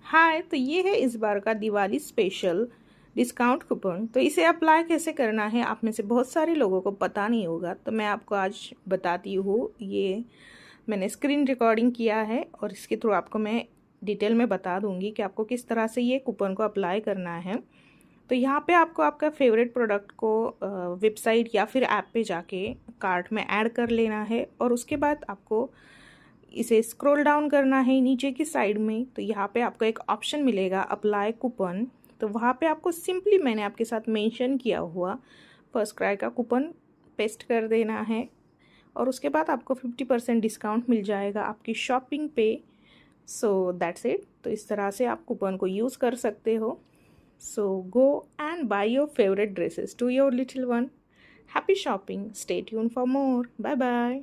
हाय, तो ये है इस बार का दिवाली स्पेशल डिस्काउंट कूपन। तो इसे अप्लाई कैसे करना है आप में से बहुत सारे लोगों को पता नहीं होगा, तो मैं आपको आज बताती हूँ। ये मैंने स्क्रीन रिकॉर्डिंग किया है और इसके थ्रू आपको मैं डिटेल में बता दूँगी कि आपको किस तरह से ये कूपन को अप्लाई करना है। तो यहाँ पे आपको आपका फेवरेट प्रोडक्ट को वेबसाइट या फिर ऐप पे जाके कार्ट में ऐड कर लेना है और उसके बाद आपको इसे स्क्रॉल डाउन करना है नीचे की साइड में। तो यहाँ पे आपको एक ऑप्शन मिलेगा अप्लाई कूपन। तो वहाँ पे आपको सिंपली मैंने आपके साथ मेंशन किया हुआ फर्स्ट क्राई का कूपन पेस्ट कर देना है और उसके बाद आपको 50% डिस्काउंट मिल जाएगा आपकी शॉपिंग पे। So that's it. तो इस तरह से आप कूपन को यूज़ कर सकते हो। So go and buy your favourite dresses to your little one. Happy shopping. Stay tune for more. Bye bye.